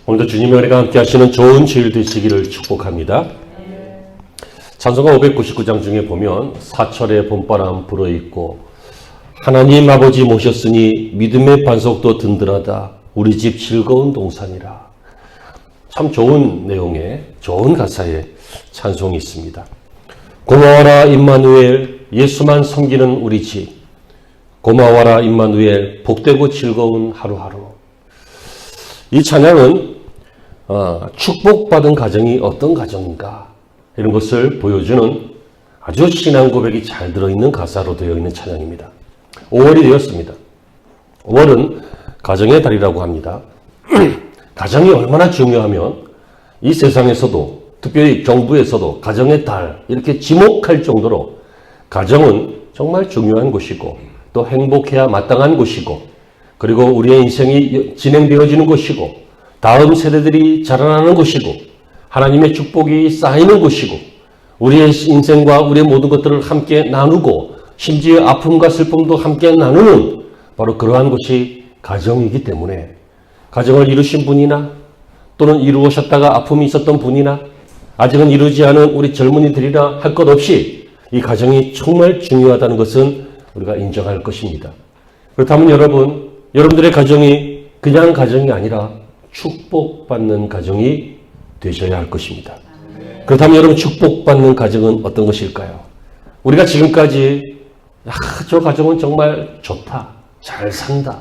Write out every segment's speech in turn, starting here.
오늘도 주님의 은혜가 함께 하시는 좋은 주일 되시기를 축복합니다. 찬송가 599장 중에 보면 사철의 봄바람 불어있고 하나님 아버지 모셨으니 믿음의 반석도 든든하다 우리 집 즐거운 동산이라. 참 좋은 내용의 좋은 가사의 찬송이 있습니다. 고마워라 임마누엘 예수만 섬기는 우리 집, 고마워라 임마누엘 복되고 즐거운 하루하루. 이 찬양은 축복받은 가정이 어떤 가정인가 이런 것을 보여주는 아주 신앙 고백이 잘 들어있는 가사로 되어 있는 찬양입니다. 5월이 되었습니다. 5월은 가정의 달이라고 합니다. 가정이 얼마나 중요하면 이 세상에서도 특별히 정부에서도 가정의 달 이렇게 지목할 정도로 가정은 정말 중요한 곳이고 또 행복해야 마땅한 곳이고 그리고 우리의 인생이 진행되어지는 곳이고 다음 세대들이 자라나는 곳이고 하나님의 축복이 쌓이는 곳이고 우리의 인생과 우리의 모든 것들을 함께 나누고 심지어 아픔과 슬픔도 함께 나누는 바로 그러한 곳이 가정이기 때문에 가정을 이루신 분이나 또는 이루셨다가 아픔이 있었던 분이나 아직은 이루지 않은 우리 젊은이들이나 할 것 없이 이 가정이 정말 중요하다는 것은 우리가 인정할 것입니다. 그렇다면 여러분들의 가정이 그냥 가정이 아니라 축복받는 가정이 되셔야 할 것입니다. 그렇다면 여러분 축복받는 가정은 어떤 것일까요? 우리가 지금까지 저 가정은 정말 좋다, 잘 산다,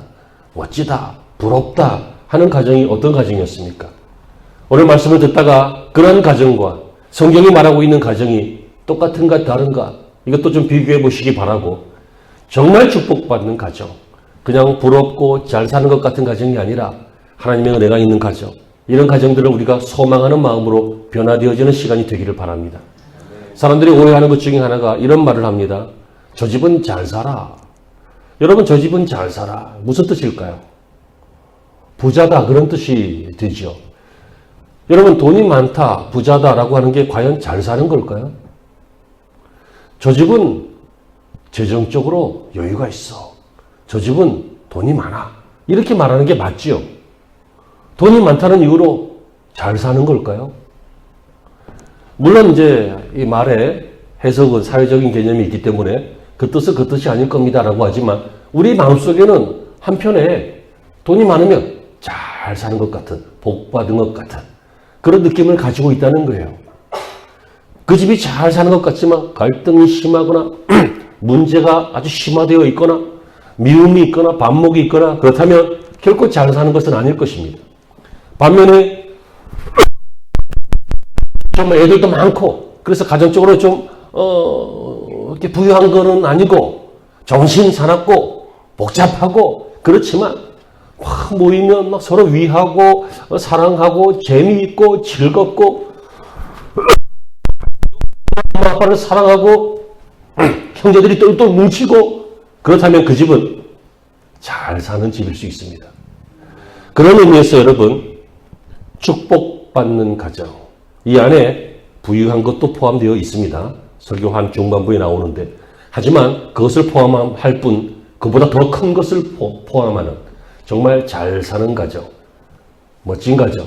멋지다, 부럽다 하는 가정이 어떤 가정이었습니까? 오늘 말씀을 듣다가 그런 가정과 성경이 말하고 있는 가정이 똑같은가 다른가 이것도 좀 비교해 보시기 바라고 정말 축복받는 가정, 그냥 부럽고 잘 사는 것 같은 가정이 아니라 하나님의 은혜가 있는 가정, 이런 가정들을 우리가 소망하는 마음으로 변화되어지는 시간이 되기를 바랍니다. 사람들이 오해하는 것 중에 하나가 이런 말을 합니다. 저 집은 잘 살아. 여러분 저 집은 잘 살아. 무슨 뜻일까요? 부자다 그런 뜻이 되죠. 여러분 돈이 많다, 부자다라고 하는 게 과연 잘 사는 걸까요? 저 집은 재정적으로 여유가 있어. 저 집은 돈이 많아. 이렇게 말하는 게 맞지요? 돈이 많다는 이유로 잘 사는 걸까요? 물론 이제 이 말에 해석은 사회적인 개념이 있기 때문에 그 뜻은 그 뜻이 아닐 겁니다라고 하지만 우리 마음속에는 한편에 돈이 많으면 잘 사는 것 같은, 복 받은 것 같은 그런 느낌을 가지고 있다는 거예요. 그 집이 잘 사는 것 같지만 갈등이 심하거나 문제가 아주 심화되어 있거나 미움이 있거나 반목이 있거나 그렇다면 결코 잘 사는 것은 아닐 것입니다. 반면에 정말 애들도 많고 그래서 가정적으로 좀 이렇게 부유한 거는 아니고 정신 사납고 복잡하고 그렇지만 확 모이면 막 서로 위하고 사랑하고 재미있고 즐겁고 엄마 아빠를 사랑하고 형제들이 똘똘 뭉치고 그렇다면 그 집은 잘 사는 집일 수 있습니다. 그런 의미에서 여러분 축복받는 가정 이 안에 부유한 것도 포함되어 있습니다. 설교 한 중반부에 나오는데 하지만 그것을 포함할 뿐 그보다 더 큰 것을 포함하는 정말 잘 사는 가정, 멋진 가정,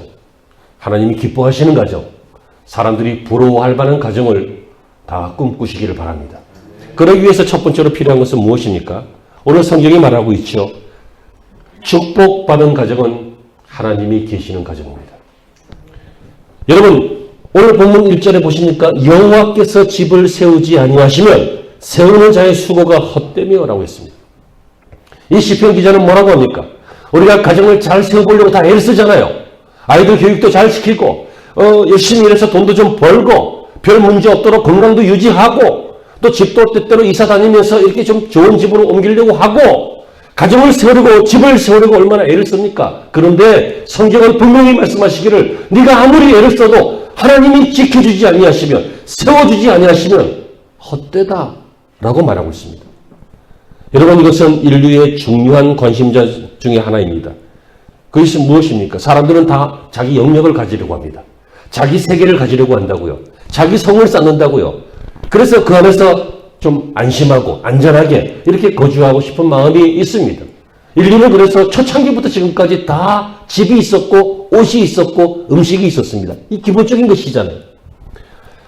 하나님이 기뻐하시는 가정, 사람들이 부러워할 만한 가정을 다 꿈꾸시기를 바랍니다. 그러기 위해서 첫 번째로 필요한 것은 무엇입니까? 오늘 성경이 말하고 있죠. 축복받은 가정은 하나님이 계시는 가정입니다. 여러분 오늘 본문 1절에 보시니까 여호와께서 집을 세우지 아니하시면 세우는 자의 수고가 헛되며 라고 했습니다. 이 시편 기자는 뭐라고 합니까? 우리가 가정을 잘 세워보려고 다 애를 쓰잖아요. 아이들 교육도 잘 시키고 열심히 일해서 돈도 좀 벌고 별 문제 없도록 건강도 유지하고 또 집도 때때로 이사 다니면서 이렇게 좀 좋은 집으로 옮기려고 하고 가정을 세우려고 집을 세우려고 얼마나 애를 씁니까? 그런데 성경은 분명히 말씀하시기를 네가 아무리 애를 써도 하나님이 지켜주지 아니하시면 세워주지 아니하시면 헛되다 라고 말하고 있습니다. 여러분 이것은 인류의 중요한 관심자 중에 하나입니다. 그것이 무엇입니까? 사람들은 다 자기 영역을 가지려고 합니다. 자기 세계를 가지려고 한다고요. 자기 성을 쌓는다고요. 그래서 그 안에서 좀 안심하고 안전하게 이렇게 거주하고 싶은 마음이 있습니다. 인류는 그래서 초창기부터 지금까지 다 집이 있었고 옷이 있었고 음식이 있었습니다. 이 기본적인 것이잖아요.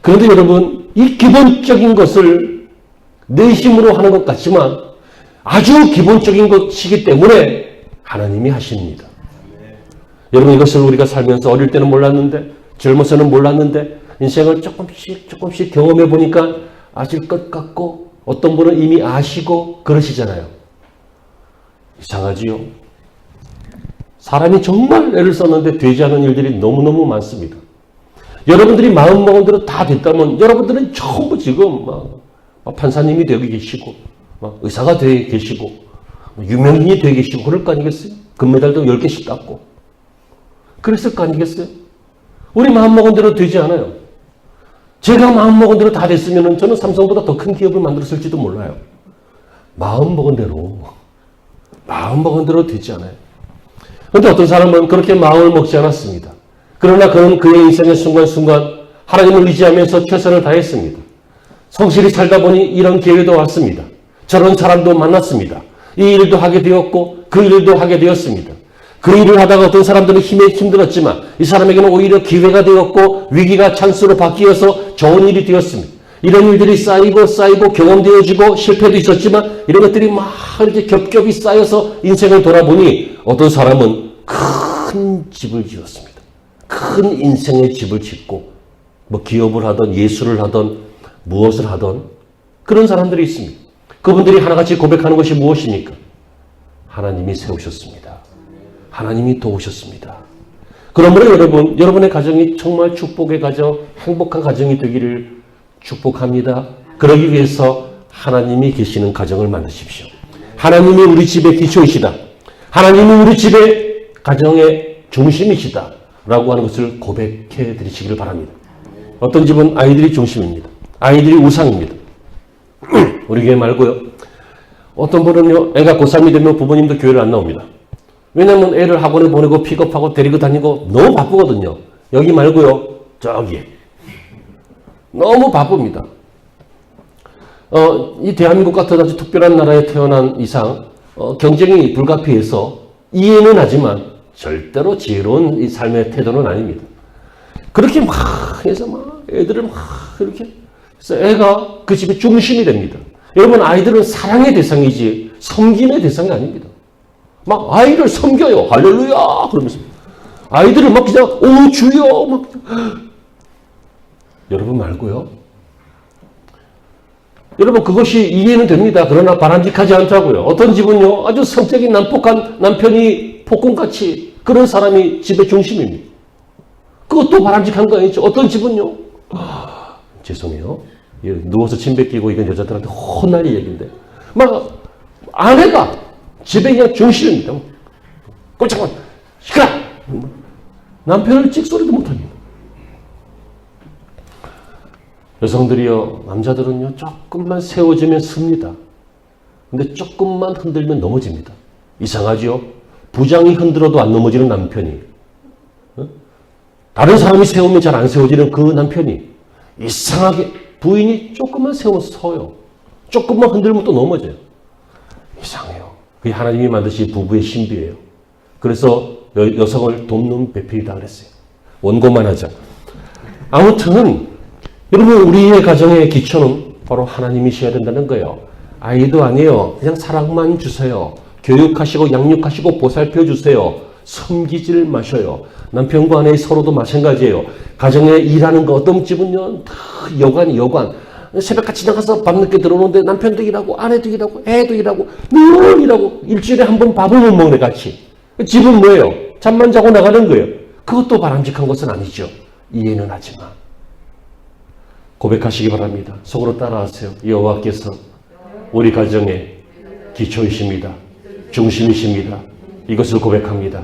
그런데 여러분, 이 기본적인 것을 내심으로 하는 것 같지만 아주 기본적인 것이기 때문에 하나님이 하십니다. 여러분, 이것을 우리가 살면서 어릴 때는 몰랐는데, 젊어서는 몰랐는데, 인생을 조금씩 경험해 보니까 아실 것 같고, 어떤 분은 이미 아시고 그러시잖아요. 이상하지요? 사람이 정말 애를 썼는데 되지 않은 일들이 너무너무 많습니다. 여러분들이 마음먹은 대로 다 됐다면 여러분들은 전부 지금 막 판사님이 되어 계시고, 막 의사가 되어 계시고, 유명인이 되어 계시고 그럴 거 아니겠어요? 금메달도 10개씩 땄고. 그랬을 거 아니겠어요? 우리 마음먹은 대로 되지 않아요. 제가 마음먹은 대로 다 됐으면 저는 삼성보다 더 큰 기업을 만들었을지도 몰라요. 마음먹은 대로 되지 않아요. 그런데 어떤 사람은 그렇게 마음을 먹지 않았습니다. 그러나 그는 그의 인생의 순간순간 하나님을 의지하면서 최선을 다했습니다. 성실히 살다 보니 이런 기회도 왔습니다. 저런 사람도 만났습니다. 이 일도 하게 되었고 그 일도 하게 되었습니다. 그 일을 하다가 어떤 사람들은 힘들었지만 이 사람에게는 오히려 기회가 되었고 위기가 찬스로 바뀌어서 좋은 일이 되었습니다. 이런 일들이 쌓이고 경험되어지고 실패도 있었지만 이런 것들이 막 이렇게 겹겹이 쌓여서 인생을 돌아보니 어떤 사람은 큰 집을 지었습니다. 큰 인생의 집을 짓고 뭐 기업을 하던 예술을 하던 무엇을 하던 그런 사람들이 있습니다. 그분들이 하나같이 고백하는 것이 무엇입니까? 하나님이 세우셨습니다. 하나님이 도우셨습니다. 그러므로 여러분의 가정이 정말 축복의 가정, 행복한 가정이 되기를 축복합니다. 그러기 위해서 하나님이 계시는 가정을 만드십시오. 하나님이 우리 집의 기초이시다. 하나님이 우리 집의 가정의 중심이시다. 라고 하는 것을 고백해 드리시기를 바랍니다. 어떤 집은 아이들이 중심입니다. 아이들이 우상입니다. 우리 교회 말고요. 어떤 분은요, 애가 고3이 되면 부모님도 교회를 안 나옵니다. 왜냐하면 애를 학원에 보내고 픽업하고 데리고 다니고 너무 바쁘거든요. 여기 말고요. 저기. 너무 바쁩니다. 이 대한민국 같은 아주 특별한 나라에 태어난 이상 경쟁이 불가피해서 이해는 하지만 절대로 지혜로운 이 삶의 태도는 아닙니다. 그렇게 막 해서 막 애들을 막 이렇게 해서 애가 그 집의 중심이 됩니다. 여러분, 아이들은 사랑의 대상이지 섬김의 대상이 아닙니다. 막 아이를 섬겨요. 할렐루야! 그러면서. 아이들을 막 그냥, 오, 주여! 막. 여러분 말고요. 여러분, 그것이 이해는 됩니다. 그러나 바람직하지 않다고요. 어떤 집은요, 아주 성격이 난폭한 남편이 폭군같이 그런 사람이 집의 중심입니다. 그것도 바람직한 거 아니죠. 어떤 집은요, 죄송해요. 누워서 침 뱉기고 이건 여자들한테 혼날 얘기인데. 막, 아내가 집에 그냥 중심입니다. 꼴짝만, 시끄러! 남편을 찍소리도 못합니다. 여성들이요, 남자들은요, 조금만 세워지면 습니다. 근데 조금만 흔들면 넘어집니다. 이상하죠? 부장이 흔들어도 안 넘어지는 남편이, 다른 사람이 세우면 잘 안 세워지는 그 남편이, 이상하게 부인이 조금만 세워서 서요. 조금만 흔들면 또 넘어져요. 이상해요. 그게 하나님이 만드신 부부의 신비예요. 그래서 여성을 돕는 배필이다 그랬어요. 원고만 하자. 아무튼 여러분, 우리의 가정의 기초는 바로 하나님이셔야 된다는 거예요. 아이도 아니에요. 그냥 사랑만 주세요. 교육하시고 양육하시고 보살펴 주세요. 섬기질 마셔요. 남편과 아내 서로도 마찬가지예요. 가정에 일하는 거 어떤 집은요, 다 여관. 새벽같이 나가서 밤늦게 들어오는데 남편도 일하고 아내도 일하고 애도 일하고 늘 일하고 일주일에 한 번 밥을 못 먹네 같이. 집은 뭐예요? 잠만 자고 나가는 거예요. 그것도 바람직한 것은 아니죠. 이해는 하지만. 고백하시기 바랍니다. 속으로 따라하세요. 여호와께서 우리 가정의 기초이십니다. 중심이십니다. 이것을 고백합니다.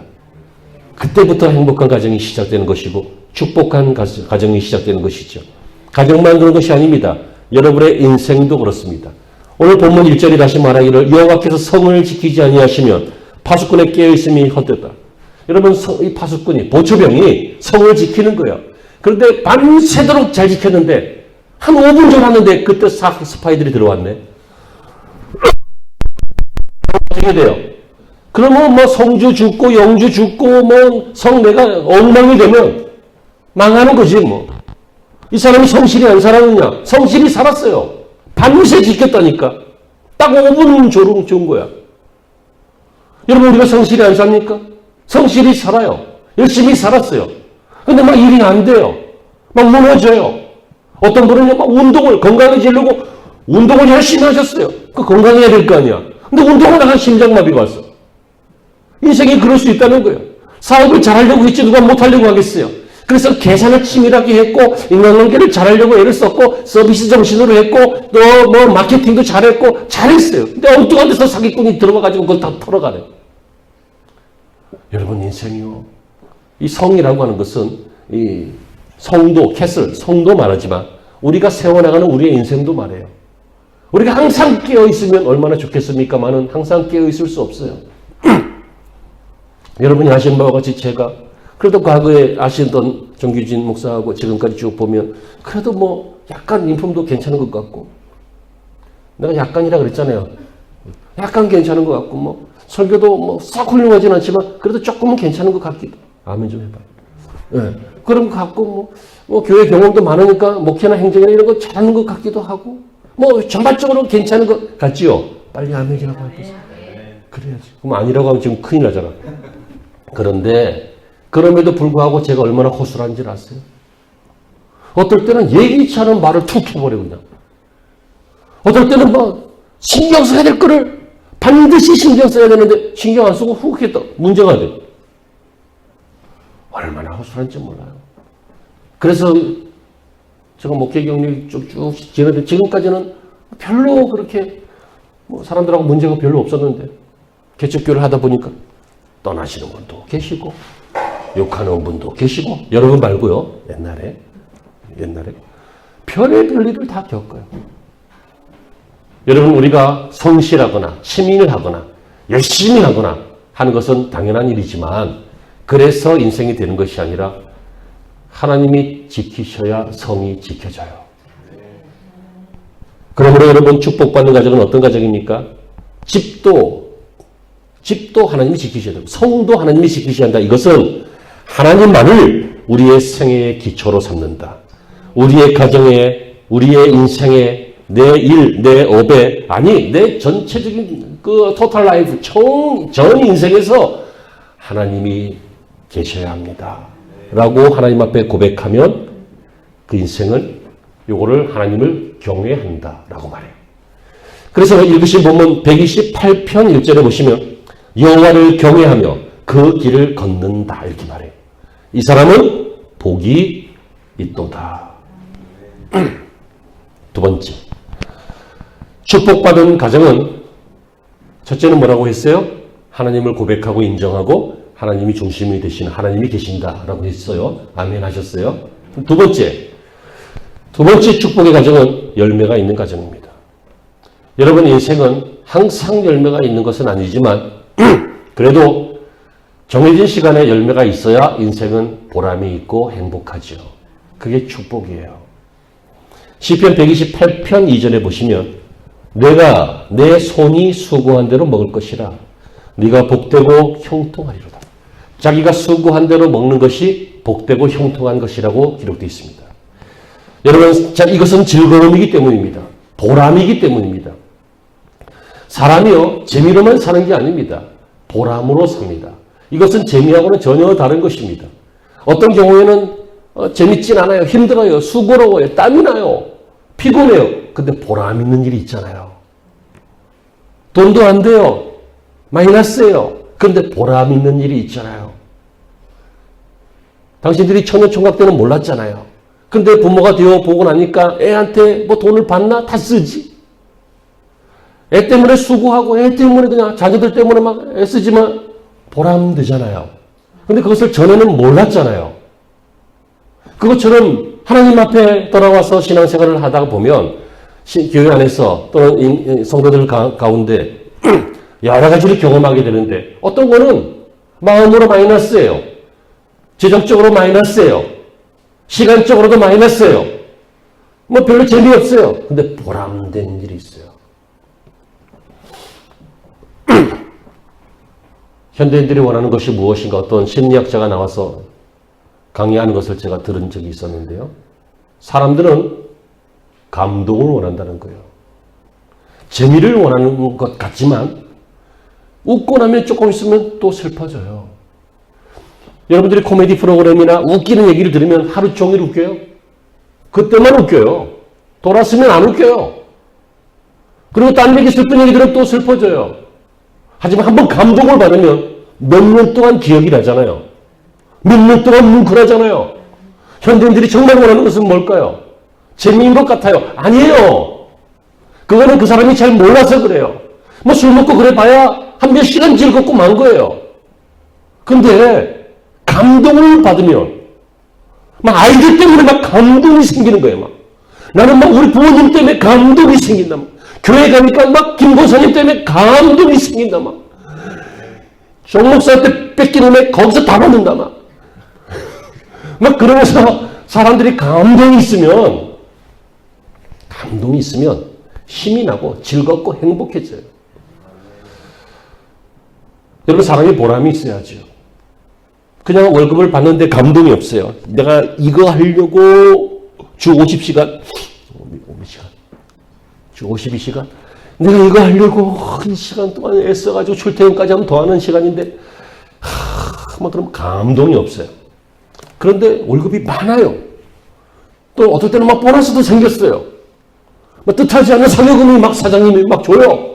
그때부터 행복한 가정이 시작되는 것이고 축복한 가정이 시작되는 것이죠. 가정만 그런 것이 아닙니다. 여러분의 인생도 그렇습니다. 오늘 본문 1절이 다시 말하기를 여호와께서 성을 지키지 아니하시면 파수꾼에 깨어있음이 헛되다. 여러분, 이 파수꾼이, 보초병이 성을 지키는 거예요. 그런데 밤새도록 잘 지켰는데 한 5분 지났는데 그때 스파이들이 들어왔네. 어떻게 돼요? 그러면 뭐 성주 죽고 영주 죽고 뭐 성내가 엉망이 되면 망하는 거지 뭐. 이 사람이 성실히 안 살았느냐? 성실히 살았어요. 밤새 지켰다니까. 딱 5분 조롱 좋은 거야. 여러분 우리가 성실히 안 삽니까? 성실히 살아요. 열심히 살았어요. 근데 막 일이 안 돼요. 막 무너져요. 어떤 분은 막 운동을 건강해지려고 운동을 열심히 하셨어요. 그 건강해야 될 거 아니야. 근데 운동을 하다가 심장마비가 왔어. 인생이 그럴 수 있다는 거예요. 사업을 잘하려고 했지 누가 못하려고 하겠어요. 그래서 계산을 치밀하게 했고 인간관계를 잘하려고 애를 썼고 서비스 정신으로 했고 또 뭐 마케팅도 잘했고 잘했어요. 근데 엉뚱한 데서 사기꾼이 들어가가지고 그걸 다 털어가네. 여러분 인생이요. 이 성이라고 하는 것은 이 성도, 캐슬, 성도 말하지만 우리가 세워나가는 우리의 인생도 말해요. 우리가 항상 깨어있으면 얼마나 좋겠습니까만은 항상 깨어있을 수 없어요. 여러분이 아시는 바와 같이 제가 그래도 과거에 아시던 정규진 목사하고 지금까지 쭉 보면 그래도 뭐 약간 인품도 괜찮은 것 같고 내가 약간이라 그랬잖아요. 약간 괜찮은 것 같고 뭐 설교도 뭐 썩 훌륭하진 않지만 그래도 조금은 괜찮은 것 같기도. 아멘 좀 해봐요. 네. 그런 것 같고 뭐 교회 경험도 많으니까 목회나 행정이나 이런 거 잘하는 것 같기도 하고 뭐 전반적으로 괜찮은 것 같지요. 빨리 아멘이라고 해보세요. 그래야지. 그럼 아니라고 하면 지금 큰일 나잖아. 그런데 그럼에도 불구하고 제가 얼마나 허술한지 아세요? 어떨 때는 예기치 않은 말을 툭 해버려 그냥. 어떨 때는 뭐 신경 써야 될 거를 반드시 신경 써야 되는데 신경 안 쓰고 훅 했다. 문제가 돼. 얼마나 허술한지 몰라요. 그래서 제가 목회 경력이 쭉쭉 지났는데 지금까지는 별로 그렇게 뭐 사람들하고 문제가 별로 없었는데 개척교를 하다 보니까 떠나시는 분도 계시고 욕하는 분도 계시고 여러분 말고요. 옛날에 별의별 일을 다 겪어요. 여러분 우리가 성실하거나 치밀을 하거나 열심히 하거나 하는 것은 당연한 일이지만 그래서 인생이 되는 것이 아니라 하나님이 지키셔야 성이 지켜져요. 그러므로 여러분 축복받는 가정은 어떤 가정입니까? 집도 하나님이 지키셔야 되고 성도 하나님이 지키셔야 한다. 이것은 하나님만을 우리의 생애의 기초로 삼는다. 우리의 가정에 우리의 인생에 내 일, 내 업에 아니 내 전체적인 그 토탈 라이프 전 인생에서 하나님이 계셔야 합니다. 라고 하나님 앞에 고백하면 그 인생은 요거를 하나님을 경외한다 라고 말해요. 그래서 읽으신 본문 128편 1절에 보시면 여호와를 경외하며 그 길을 걷는다 이렇게 말해요. 이 사람은 복이 있도다. 두 번째, 축복받은 가정은 첫째는 뭐라고 했어요? 하나님을 고백하고 인정하고 하나님이 중심이 되시는 하나님이 계신다라고 했어요. 아멘 하셨어요? 두 번째 축복의 가정은 열매가 있는 가정입니다. 여러분 인생은 항상 열매가 있는 것은 아니지만 그래도 정해진 시간에 열매가 있어야 인생은 보람이 있고 행복하죠. 그게 축복이에요. 시편 128편 2절에 보시면 내가 내 손이 수고한 대로 먹을 것이라 네가 복되고 형통하리로다. 자기가 수고한 대로 먹는 것이 복되고 형통한 것이라고 기록되어 있습니다. 여러분 이것은 즐거움이기 때문입니다. 보람이기 때문입니다. 사람이요 재미로만 사는 게 아닙니다. 보람으로 삽니다. 이것은 재미하고는 전혀 다른 것입니다. 어떤 경우에는 재밌진 않아요. 힘들어요. 수고로워요. 땀이 나요. 피곤해요. 근데 보람 있는 일이 있잖아요. 돈도 안 돼요. 마이너스예요. 그런데 보람 있는 일이 있잖아요. 당신들이 처녀총각 때는 몰랐잖아요. 근데 부모가 되어 보고 나니까 애한테 뭐 돈을 받나? 다 쓰지. 애 때문에 수고하고 애 때문에 그냥 자녀들 때문에 막 애쓰지만 보람 되잖아요. 근데 그것을 전에는 몰랐잖아요. 그것처럼 하나님 앞에 돌아와서 신앙생활을 하다가 보면 교회 안에서 또는 성도들 가운데 여러 가지를 경험하게 되는데 어떤 거는 마음으로 마이너스예요. 재정적으로 마이너스예요. 시간적으로도 마이너스예요. 뭐 별로 재미없어요. 근데 보람된 일이 있어요. 현대인들이 원하는 것이 무엇인가 어떤 심리학자가 나와서 강의하는 것을 제가 들은 적이 있었는데요. 사람들은 감동을 원한다는 거예요. 재미를 원하는 것 같지만 웃고 나면 조금 있으면 또 슬퍼져요. 여러분들이 코미디 프로그램이나 웃기는 얘기를 들으면 하루 종일 웃겨요? 그때만 웃겨요. 돌았으면 안 웃겨요. 그리고 딴 얘기 슬픈 얘기 들으면 또 슬퍼져요. 하지만 한번 감동을 받으면 몇 년 동안 기억이 나잖아요. 몇 년 동안 뭉클하잖아요. 현대인들이 정말 원하는 것은 뭘까요? 재미인 것 같아요. 아니에요. 그거는 그 사람이 잘 몰라서 그래요. 뭐 술 먹고 그래 봐야 한 몇 시간 즐겁고 만 거예요. 근데 감동을 받으면 막 아이들 때문에 막 감동이 생기는 거예요. 막. 나는 막 우리 부모님 때문에 감동이 생긴다. 막. 교회 가니까 막 김고사님 때문에 감동이 생긴다. 막. 종목사한테 뺏기는 거기서 다 받는다. 막 그러면서 사람들이 감동이 있으면 힘이 나고 즐겁고 행복해져요. 여러분 사람이 보람이 있어야죠. 그냥 월급을 받는데 감동이 없어요. 내가 이거 하려고 주 50시간, 주 52시간? 내가 이거 하려고 이 시간 동안 애써가지고 출퇴근까지 하면 더 하는 시간인데, 막 그럼 감동이 없어요. 그런데 월급이 많아요. 또 어떨 때는 막 보너스도 생겼어요. 막 뜻하지 않은 상여금이 막 사장님이 막 줘요.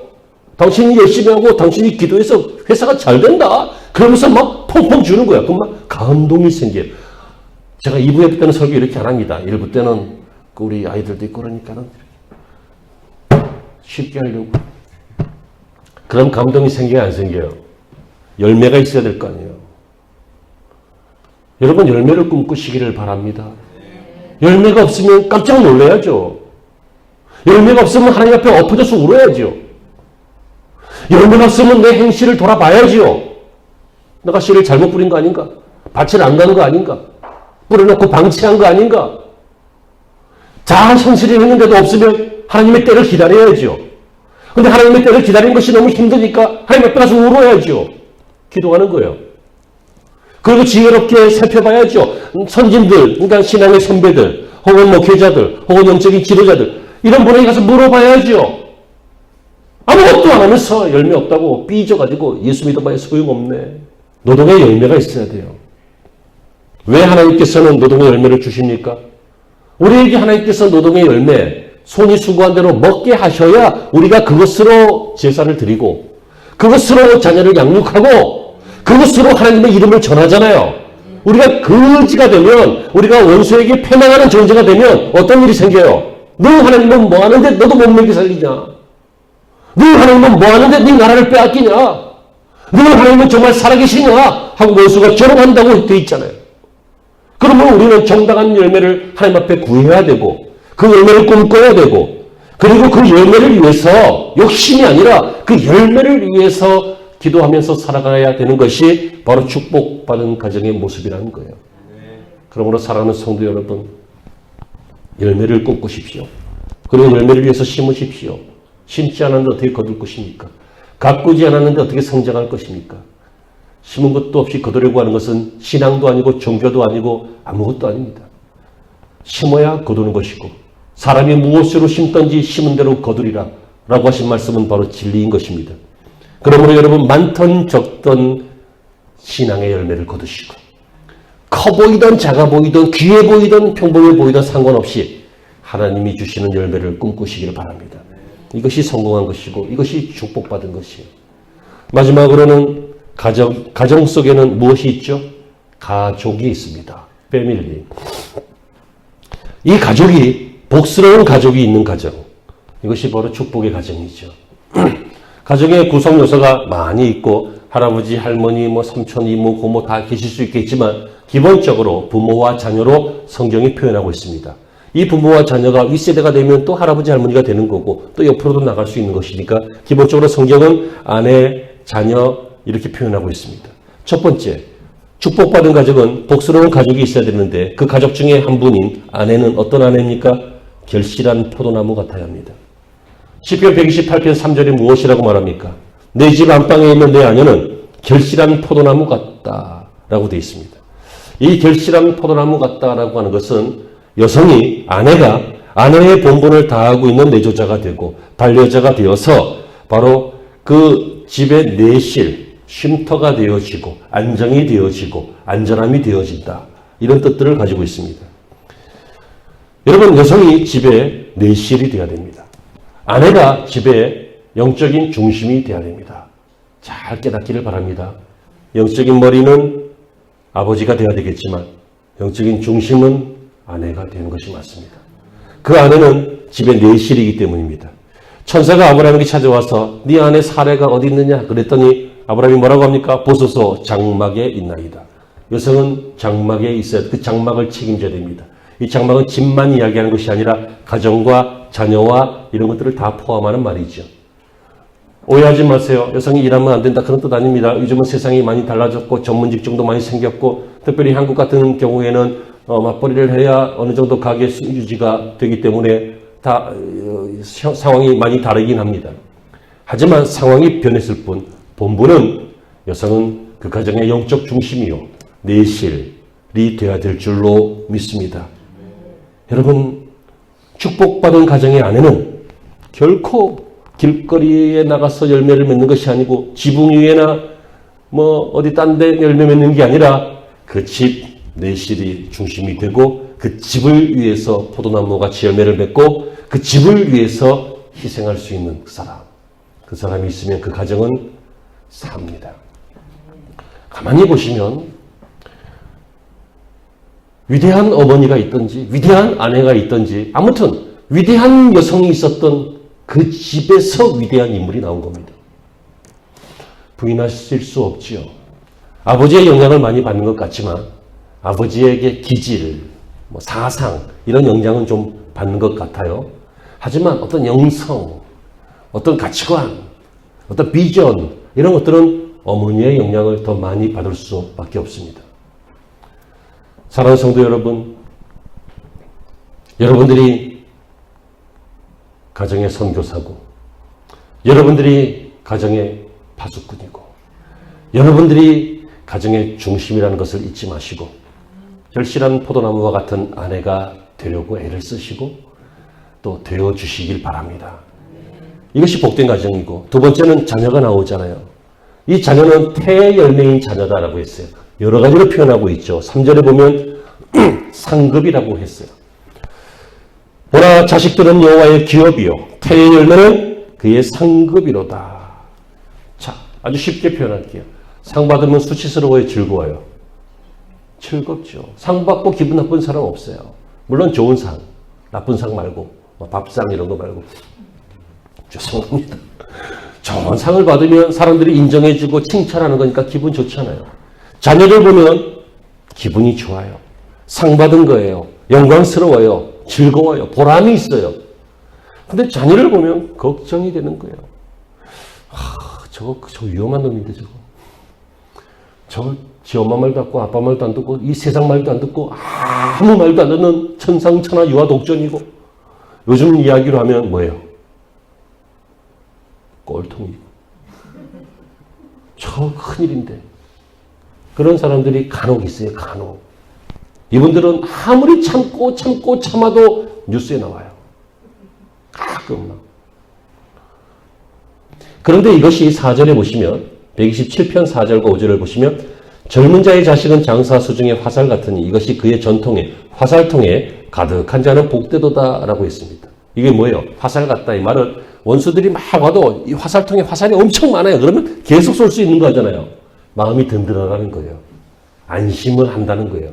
당신이 열심히 하고 당신이 기도해서 회사가 잘 된다. 그러면서 막 펑펑 주는 거야. 그럼 막 감동이 생겨요. 제가 2부 때는 설교 이렇게 안 합니다. 1부 때는 우리 아이들도 있고 그러니까는 쉽게 하려고. 그럼 감동이 생겨요, 안 생겨요? 열매가 있어야 될 거 아니에요. 여러분 열매를 꿈꾸시기를 바랍니다. 열매가 없으면 깜짝 놀라야죠. 열매가 없으면 하나님 앞에 엎어져서 울어야죠. 열매가 없으면 내 행실을 돌아봐야죠. 내가 씨를 잘못 뿌린 거 아닌가? 밭을 안 간 거 아닌가? 뿌려놓고 방치한 거 아닌가? 잘 성실히 했는데도 없으면 하나님의 때를 기다려야죠. 근데 하나님의 때를 기다리는 것이 너무 힘드니까 하나님 앞에 가서 울어야죠. 기도하는 거예요. 그리고 지혜롭게 살펴봐야죠. 선진들, 그러니까 신앙의 선배들, 혹은 목회자들, 혹은 영적인 지도자들, 이런 분에게 가서 물어봐야죠. 아무것도 안 하면서 열매 없다고 삐져가지고 예수 믿어봐야 소용없네. 노동의 열매가 있어야 돼요. 왜 하나님께서는 노동의 열매를 주십니까? 우리에게 하나님께서 노동의 열매, 손이 수고한 대로 먹게 하셔야 우리가 그것으로 제사를 드리고 그것으로 자녀를 양육하고 그것으로 하나님의 이름을 전하잖아요. 우리가 거지가 되면, 우리가 원수에게 패망하는 존재가 되면 어떤 일이 생겨요? 너 하나님은 뭐 하는데 너도 못 먹게 살리냐? 너 하나님은 뭐 하는데 네 나라를 빼앗기냐? 너 하나님은 정말 살아계시냐? 하고 원수가 저롱한다고 되어 있잖아요. 그러면 우리는 정당한 열매를 하나님 앞에 구해야 되고 그 열매를 꿈꿔야 되고 그리고 그 열매를 위해서 욕심이 아니라 그 열매를 위해서 기도하면서 살아가야 되는 것이 바로 축복받은 가정의 모습이라는 거예요. 그러므로 사랑하는 성도 여러분, 열매를 꿈꾸십시오. 그리고 열매를 위해서 심으십시오. 심지 않았는데 어떻게 거둘 것입니까? 가꾸지 않았는데 어떻게 성장할 것입니까? 심은 것도 없이 거두려고 하는 것은 신앙도 아니고 종교도 아니고 아무것도 아닙니다. 심어야 거두는 것이고 사람이 무엇으로 심든지 심은 대로 거두리라 라고 하신 말씀은 바로 진리인 것입니다. 그러므로 여러분 많던 적던 신앙의 열매를 거두시고 커 보이던 작아 보이던 귀해 보이던 평범해 보이던 상관없이 하나님이 주시는 열매를 꿈꾸시기를 바랍니다. 이것이 성공한 것이고 이것이 축복받은 것이에요. 마지막으로는 가정 속에는 무엇이 있죠? 가족이 있습니다. 패밀리. 이 가족이 복스러운 가족이 있는 가정. 이것이 바로 축복의 가정이죠. 가정의 구성 요소가 많이 있고 할아버지, 할머니, 삼촌, 이모, 고모 다 계실 수 있겠지만 기본적으로 부모와 자녀로 성경이 표현하고 있습니다. 이 부모와 자녀가 윗세대가 되면 또 할아버지, 할머니가 되는 거고 또 옆으로도 나갈 수 있는 것이니까 기본적으로 성경은 아내, 자녀 이렇게 표현하고 있습니다. 첫 번째, 축복받은 가족은 복스러운 가족이 있어야 되는데 그 가족 중에 한 분인 아내는 어떤 아내입니까? 결실한 포도나무 같아야 합니다. 시편 128편 3절에 무엇이라고 말합니까? 내 집 안방에 있는 내 아내는 결실한 포도나무 같다라고 되어 있습니다. 이 결실한 포도나무 같다라고 하는 것은 여성이 아내가 아내의 본분을 다하고 있는 내조자가 되고 반려자가 되어서 바로 그 집의 내실, 쉼터가 되어지고 안정이 되어지고 안전함이 되어진다. 이런 뜻들을 가지고 있습니다. 여러분, 여성이 집의 내실이 되어야 됩니다. 아내가 집의 영적인 중심이 되어야 됩니다. 잘 깨닫기를 바랍니다. 영적인 머리는 아버지가 되어야 되겠지만 영적인 중심은 아내가 되는 것이 맞습니다. 그 아내는 집의 내실이기 때문입니다. 천사가 아브라함에게 찾아와서 네 안에 사례가 어디 있느냐 그랬더니 아브라함이 뭐라고 합니까? 보소서 장막에 있나이다. 여성은 장막에 있어야 그 장막을 책임져야 됩니다. 이 장막은 집만 이야기하는 것이 아니라 가정과 자녀와 이런 것들을 다 포함하는 말이죠. 오해하지 마세요. 여성이 일하면 안 된다 그런 뜻 아닙니다. 요즘은 세상이 많이 달라졌고 전문 직종도 많이 생겼고 특별히 한국 같은 경우에는 맞벌이를 해야 어느 정도 가게 유지가 되기 때문에 다 상황이 많이 다르긴 합니다. 하지만 상황이 변했을 뿐 본분은 여성은 그 가정의 영적 중심이요 내실이 되어야 될 줄로 믿습니다. 여러분, 축복받은 가정의 아내는 결코 길거리에 나가서 열매를 맺는 것이 아니고 지붕 위에나 어디 딴 데 열매 맺는 게 아니라 그 집 내실이 중심이 되고 그 집을 위해서 포도나무 같이 열매를 맺고 그 집을 위해서 희생할 수 있는 그 사람이 있으면 그 가정은 삽니다. 가만히 보시면 위대한 어머니가 있든지 위대한 아내가 있든지 아무튼 위대한 여성이 있었던 그 집에서 위대한 인물이 나온 겁니다. 부인하실 수 없지요. 아버지의 영향을 많이 받는 것 같지만 아버지에게 기질, 사상 이런 영향은 좀 받는 것 같아요. 하지만 어떤 영성, 어떤 가치관, 어떤 비전 이런 것들은 어머니의 영향을 더 많이 받을 수밖에 없습니다. 사랑하는 성도 여러분, 여러분들이 가정의 선교사고 여러분들이 가정의 파수꾼이고 여러분들이 가정의 중심이라는 것을 잊지 마시고 결실한 포도나무와 같은 아내가 되려고 애를 쓰시고 또 되어주시길 바랍니다. 이것이 복된 가정이고 두 번째는 자녀가 나오잖아요. 이 자녀는 태의 열매인 자녀다라고 했어요. 여러 가지로 표현하고 있죠. 3절에 보면 상급이라고 했어요. 보라 자식들은 여호와의 기업이요 태의 열매는 그의 상급이로다. 자, 아주 쉽게 표현할게요. 상 받으면 수치스러워요, 즐거워요? 즐겁죠. 상 받고 기분 나쁜 사람 없어요. 물론 좋은 상, 나쁜 상 말고 밥상 이런 거 말고 죄송합니다. 좋은 상을 받으면 사람들이 인정해주고 칭찬하는 거니까 기분 좋잖아요. 자녀를 보면 기분이 좋아요. 상 받은 거예요. 영광스러워요. 즐거워요. 보람이 있어요. 근데 자녀를 보면 걱정이 되는 거예요. 저 위험한 놈인데 저거 지 엄마 말도 안 듣고 아빠 말도 안 듣고 이 세상 말도 안 듣고 아무 말도 안 듣는 천상천하 유아독존이고 요즘 이야기로 하면 뭐예요? 꼴통이고 저 큰일인데 그런 사람들이 간혹 있어요. 간혹. 이분들은 아무리 참고 참아도 뉴스에 나와요. 가끔 막. 그런데 이것이 4절에 보시면 127편 4절과 5절을 보시면 젊은 자의 자식은 장사 수중의 화살 같으니 이것이 그의 전통에 화살통에 가득한 자는 복되도다 라고 했습니다. 이게 뭐예요? 화살 같다 이 말은 원수들이 막 와도 이 화살통에 화살이 엄청 많아요. 그러면 계속 쏠 수 있는 거잖아요. 마음이 든든하다는 거예요. 안심을 한다는 거예요.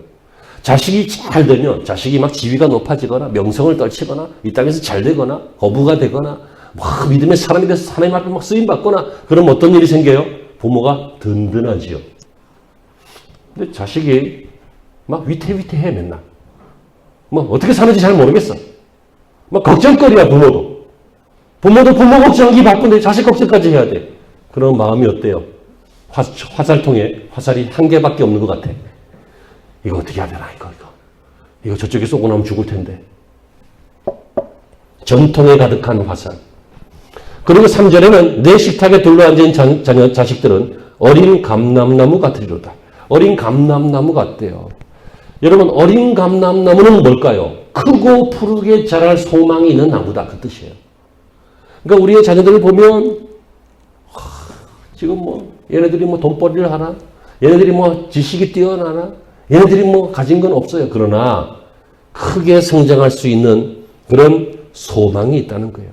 자식이 잘 되면 자식이 막 지위가 높아지거나 명성을 떨치거나 이 땅에서 잘 되거나 거부가 되거나 막 믿음의 사람이 돼서 하나님 앞에 막 쓰임받거나 그럼 어떤 일이 생겨요? 부모가 든든하지요. 근데 자식이 막 위태위태해 맨날. 뭐 어떻게 사는지 잘 모르겠어. 막 걱정거리야 부모도. 부모도 부모 걱정하기 바쁜데 자식 걱정까지 해야 돼. 그런 마음이 어때요? 화살통에 화살이 한 개밖에 없는 것 같아. 이거 어떻게 해야 되나 이거 저쪽에 쏘고 나면 죽을 텐데. 전통에 가득한 화살. 그리고 3절에는 내 식탁에 둘러앉은 자식들은 어린 감람나무 같으리로다. 어린 감람나무 같대요. 여러분, 어린 감람나무는 뭘까요? 크고 푸르게 자랄 소망이 있는 나무다. 그 뜻이에요. 그러니까 우리의 자녀들을 보면 지금 얘네들이 돈벌이를 하나? 얘네들이 지식이 뛰어나나? 얘네들이 가진 건 없어요. 그러나 크게 성장할 수 있는 그런 소망이 있다는 거예요.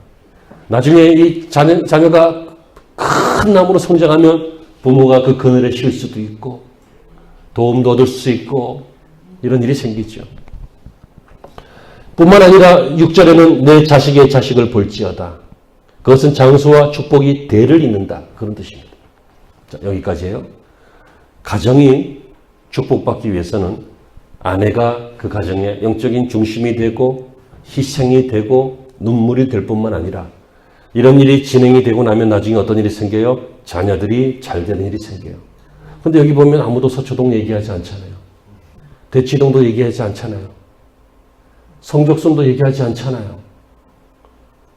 나중에 이 자녀가 큰 나무로 성장하면 부모가 그 그늘에 쉴 수도 있고 도움도 얻을 수 있고 이런 일이 생기죠. 뿐만 아니라 6절에는 내 자식의 자식을 볼지어다. 그것은 장수와 축복이 대를 잇는다. 그런 뜻입니다. 자, 여기까지예요. 가정이 축복받기 위해서는 아내가 그 가정의 영적인 중심이 되고 희생이 되고 눈물이 될 뿐만 아니라 이런 일이 진행이 되고 나면 나중에 어떤 일이 생겨요? 자녀들이 잘 되는 일이 생겨요. 근데 여기 보면 아무도 서초동 얘기하지 않잖아요. 대치동도 얘기하지 않잖아요. 성적순도 얘기하지 않잖아요.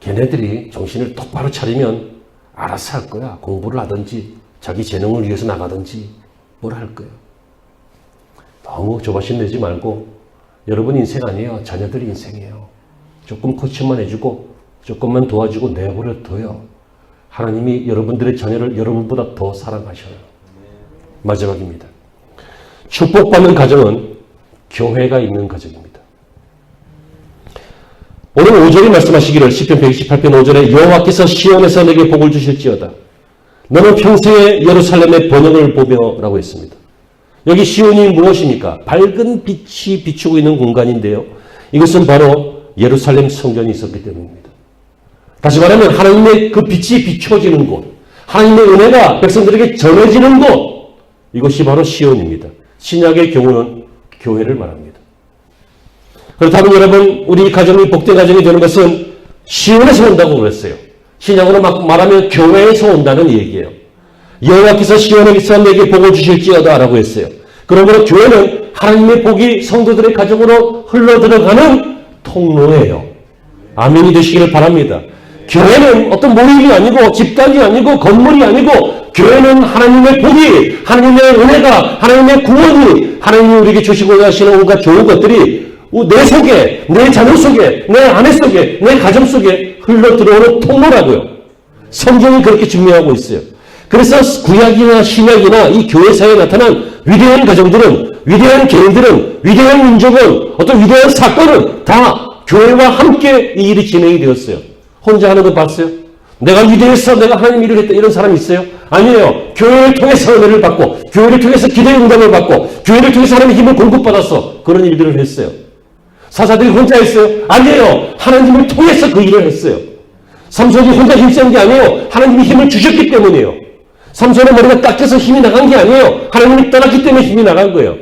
걔네들이 정신을 똑바로 차리면 알아서 할 거야. 공부를 하든지 자기 재능을 위해서 나가든지 뭘 할 거예요. 너무 조바심 내지 말고 여러분 인생 아니에요. 자녀들이 인생이에요. 조금 코치만 해주고 조금만 도와주고 내버려둬요. 하나님이 여러분들의 자녀를 여러분보다 더 사랑하셔요. 마지막입니다. 축복받는 가정은 교회가 있는 가정입니다. 오늘 5절이 말씀하시기를 시편 128편 5절에 여호와께서 시온에서 내게 복을 주실지어다. 너는 평생에 예루살렘의 번영을 보며 라고 했습니다. 여기 시온이 무엇입니까? 밝은 빛이 비추고 있는 공간인데요. 이것은 바로 예루살렘 성전이 있었기 때문입니다. 다시 말하면 하나님의 그 빛이 비춰지는 곳, 하나님의 은혜가 백성들에게 전해지는 곳, 이것이 바로 시온입니다. 신약의 경우는 교회를 말합니다. 그렇다면 여러분, 우리 가정이 복된 가정이 되는 것은 시온에서 온다고 그랬어요. 신약으로 말하면 교회에서 온다는 얘기예요. 여호와께서 시온에서 내게 복을 주실지어다 라고 했어요. 그러므로 교회는 하나님의 복이 성도들의 가정으로 흘러들어가는 통로예요. 아멘이 되시기를 바랍니다. 교회는 어떤 모임이 아니고 집단이 아니고 건물이 아니고 교회는 하나님의 복이, 하나님의 은혜가, 하나님의 구원이, 하나님이 우리에게 주시고자 하시는 온갖 좋은 것들이 내 속에, 내 자녀 속에, 내 아내 속에, 내 가정 속에 흘러들어오는 통로라고요. 성경이 그렇게 증명하고 있어요. 그래서 구약이나 신약이나 이 교회사에 나타난 위대한 가정들은, 위대한 개인들은, 위대한 민족은, 어떤 위대한 사건은 다 교회와 함께 이 일이 진행이 되었어요. 혼자 하는 거 봤어요? 내가 위대해서 내가 하나님 일을 했다 이런 사람 있어요? 아니에요. 교회를 통해서 은혜를 받고, 교회를 통해서 기도의 응답을 받고, 교회를 통해서 하나님의 힘을 공급받아서 그런 일들을 했어요. 사사들이 혼자 했어요? 아니에요. 하나님을 통해서 그 일을 했어요. 삼손이 혼자 힘쓴 게 아니에요. 하나님이 힘을 주셨기 때문이에요. 삼손의 머리가 깎여서 힘이 나간 게 아니에요. 하나님이 떠났기 때문에 힘이 나간 거예요.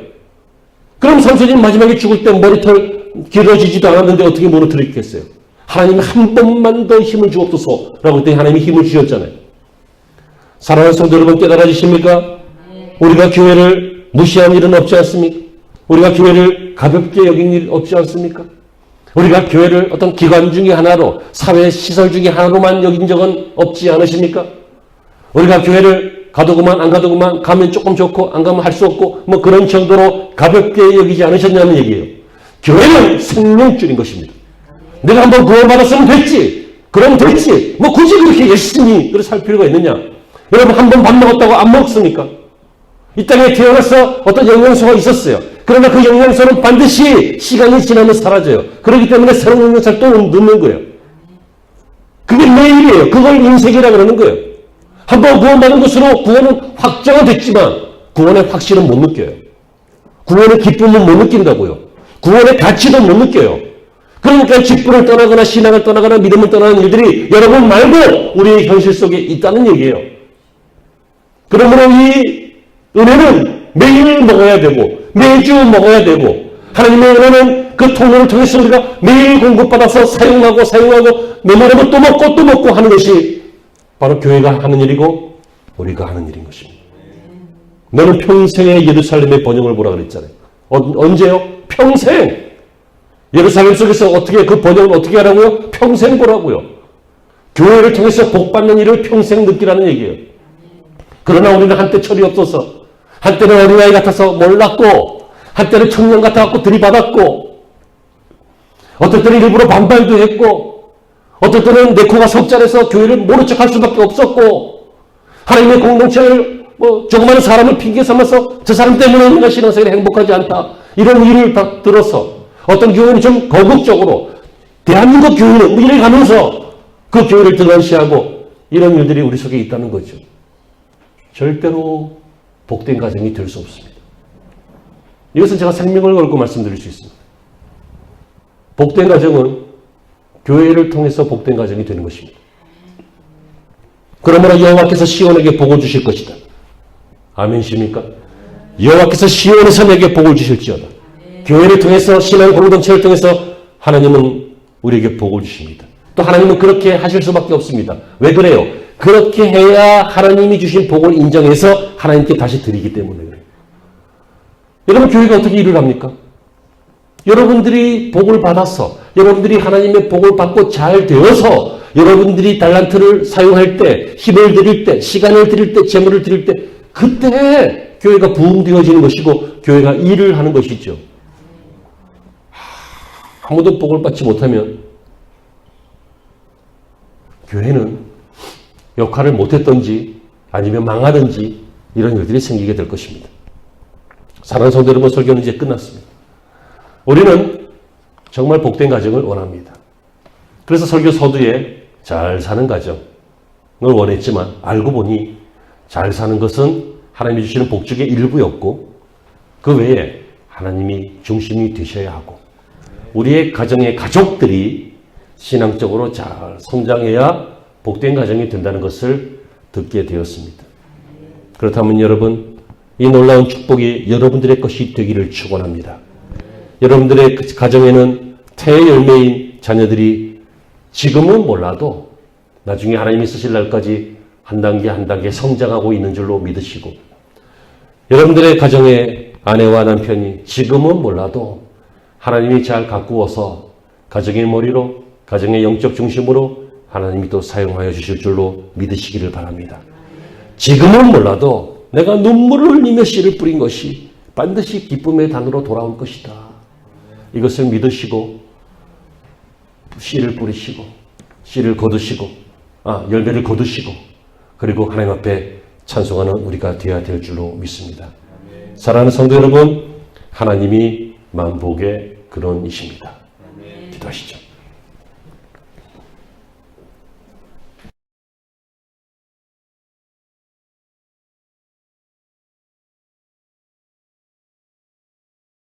그럼 삼손이 마지막에 죽을 때 머리털 길어지지도 않았는데 어떻게 무너뜨렸겠어요? 하나님이 한 번만 더 힘을 주옵소서라고 했더니 하나님이 힘을 주셨잖아요. 사랑하는 성도 여러분, 깨달아지십니까? 우리가 교회를 무시한 일은 없지 않습니까? 우리가 교회를 가볍게 여긴 일 없지 않습니까? 우리가 교회를 어떤 기관 중에 하나로, 사회 시설 중에 하나로만 여긴 적은 없지 않으십니까? 우리가 교회를 가도 그만 안 가도 그만, 가면 조금 좋고 안 가면 할 수 없고 그런 정도로 가볍게 여기지 않으셨냐는 얘기예요. 교회는 생명줄인 것입니다. 내가 한번 구원받았으면 됐지. 그럼 됐지. 굳이 그렇게 열심히 살 필요가 있느냐. 여러분, 한 번 밥 먹었다고 안 먹습니까? 이 땅에 태어나서 어떤 영양소가 있었어요. 그러나 그 영양소는 반드시 시간이 지나면 사라져요. 그렇기 때문에 새로운 영양소를 또 넣는 거예요. 그게 매일이에요. 그걸 인생이라 그러는 거예요. 한번 구원받은 것으로 구원은 확정은 됐지만 구원의 확신은 못 느껴요. 구원의 기쁨은 못 느낀다고요. 구원의 가치도 못 느껴요. 그러니까 직분을 떠나거나 신앙을 떠나거나 믿음을 떠나는 일들이 여러분 말고 우리의 현실 속에 있다는 얘기예요. 그러므로 이 은혜는 매일 먹어야 되고 매주 먹어야 되고 하나님의 은혜는 그 통로를 통해서 우리가 매일 공급받아서 사용하고 메모리고 또 먹고 하는 것이 바로 교회가 하는 일이고 우리가 하는 일인 것입니다. 너는 평생에 예루살렘의 번영을 보라 그랬잖아요. 언제요? 평생. 예루살렘 속에서 어떻게 그 번영을 어떻게 하라고요? 평생 보라고요. 교회를 통해서 복 받는 일을 평생 느끼라는 얘기예요. 그러나 우리는 한때 철이 없어서, 한때는 어린아이 같아서 몰랐고, 한때는 청년 같아갖고 들이받았고, 어떨 때는 일부러 반발도 했고, 어떨 때는 내 코가 석잘해서 교회를 모른 척할 수밖에 없었고, 하나님의 공동체를 조그마한 사람을 핑계 삼아서 저 사람 때문에 내가 신앙생활이 행복하지 않다, 이런 일을 다 들어서 어떤 교회는 좀 거국적으로 대한민국 교회는 이래 가면서 그 교회를 등한시하고 이런 일들이 우리 속에 있다는 거죠. 절대로 복된 가정이 될 수 없습니다. 이것은 제가 생명을 걸고 말씀드릴 수 있습니다. 복된 가정은 교회를 통해서 복된 가정이 되는 것입니다. 그러므로 여호와께서 시온에게 복을 주실 것이다. 아멘이십니까? 여호와께서 시온에서 내게 복을 주실지어다. 교회를 통해서, 신앙 공동체를 통해서 하나님은 우리에게 복을 주십니다. 또 하나님은 그렇게 하실 수밖에 없습니다. 왜 그래요? 그렇게 해야 하나님이 주신 복을 인정해서 하나님께 다시 드리기 때문에 그래요. 여러분, 교회가 어떻게 일을 합니까? 여러분들이 복을 받아서, 여러분들이 하나님의 복을 받고 잘 되어서 여러분들이 달란트를 사용할 때, 힘을 드릴 때, 시간을 드릴 때, 재물을 드릴 때, 그때 교회가 부흥되어지는 것이고 교회가 일을 하는 것이죠. 아무도 복을 받지 못하면 교회는 역할을 못했던지 아니면 망하든지 이런 일들이 생기게 될 것입니다. 사랑하는 성도 여러분, 설교는 이제 끝났습니다. 우리는 정말 복된 가정을 원합니다. 그래서 설교 서두에 잘 사는 가정을 원했지만 알고 보니 잘 사는 것은 하나님이 주시는 복 중의 일부였고 그 외에 하나님이 중심이 되셔야 하고 우리의 가정의 가족들이 신앙적으로 잘 성장해야 복된 가정이 된다는 것을 듣게 되었습니다. 그렇다면 여러분, 이 놀라운 축복이 여러분들의 것이 되기를 축원합니다. 여러분들의 가정에는 태의 열매인 자녀들이 지금은 몰라도 나중에 하나님이 쓰실 날까지 한 단계 한 단계 성장하고 있는 줄로 믿으시고, 여러분들의 가정의 아내와 남편이 지금은 몰라도 하나님이 잘 가꾸어서 가정의 머리로, 가정의 영적 중심으로 하나님이 또 사용하여 주실 줄로 믿으시기를 바랍니다. 지금은 몰라도 내가 눈물을 흘리며 씨를 뿌린 것이 반드시 기쁨의 단으로 돌아올 것이다. 이것을 믿으시고 씨를 뿌리시고 씨를 거두시고 열매를 거두시고 그리고 하나님 앞에 찬송하는 우리가 되어야 될 줄로 믿습니다. 사랑하는 성도 여러분, 하나님이 만복의 근원이십니다. 기도하시죠.